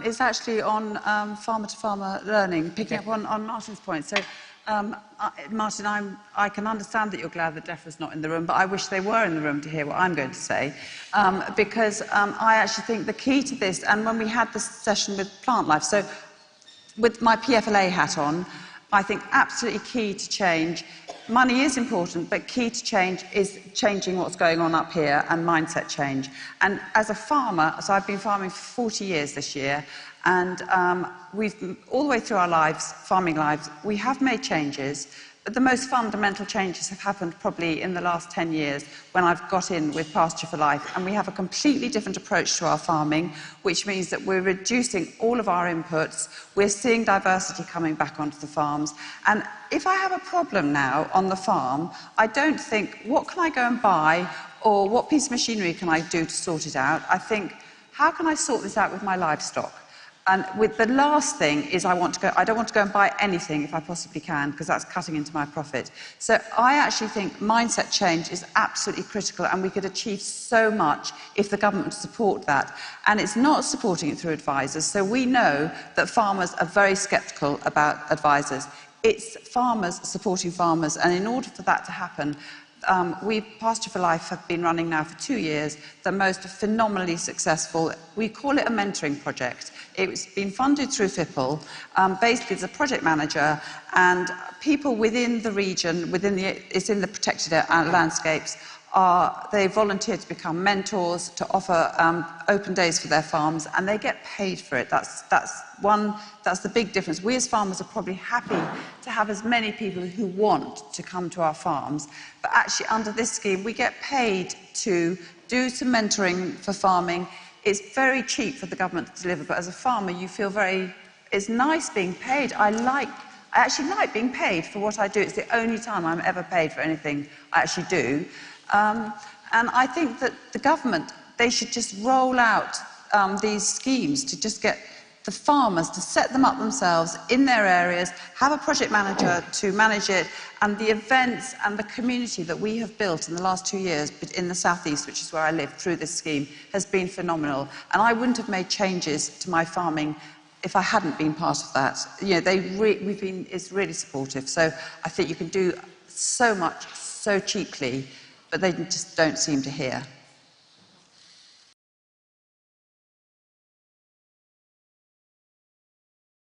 is actually on farmer-to-farmer learning, picking up on Martin's point. So, Martin, I can understand that you're glad that DEFRA's not in the room, but I wish they were in the room to hear what I'm going to say, because I actually think the key to this, and when we had this session with Plant Life, so with my PFLA hat on, I think absolutely key to change. Money is important, but key to change is changing what's going on up here and mindset change. And as a farmer, so I've been farming for 40 years this year, and we've, all the way through our lives, farming lives, we have made changes, but the most fundamental changes have happened probably in the last 10 years when I've got in with Pasture for Life, and we have a completely different approach to our farming, which means that we're reducing all of our inputs, we're seeing diversity coming back onto the farms, and if I have a problem now on the farm, I don't think, what can I go and buy, or what piece of machinery can I do to sort it out? I think, how can I sort this out with my livestock? And with the last thing is I don't want to go and buy anything if I possibly can, because that's cutting into my profit. So I actually think mindset change is absolutely critical, and we could achieve so much if the government would support that. And it's not supporting it through advisors. So we know that farmers are very sceptical about advisors. It's farmers supporting farmers, and in order for that to happen, Pasture for Life have been running now for 2 years, the most phenomenally successful, we call it a mentoring project. It's been funded through FIPL, basically as a project manager, and people within the region, it's in the protected landscapes, they volunteer to become mentors, to offer open days for their farms, and they get paid for it. That's the big difference. We as farmers are probably happy to have as many people who want to come to our farms, but actually under this scheme we get paid to do some mentoring for farming. It's very cheap for the government to deliver, but as a farmer you feel it's nice being paid. I actually like being paid for what I do. It's the only time I'm ever paid for anything I actually do. And I think that the government, they should just roll out these schemes to just get the farmers to set them up themselves in their areas, have a project manager to manage it, and the events and the community that we have built in the last 2 years in the southeast, which is where I live, through this scheme, has been phenomenal. And I wouldn't have made changes to my farming if I hadn't been part of that. You know, it's really supportive. So I think you can do so much so cheaply, but they just don't seem to hear.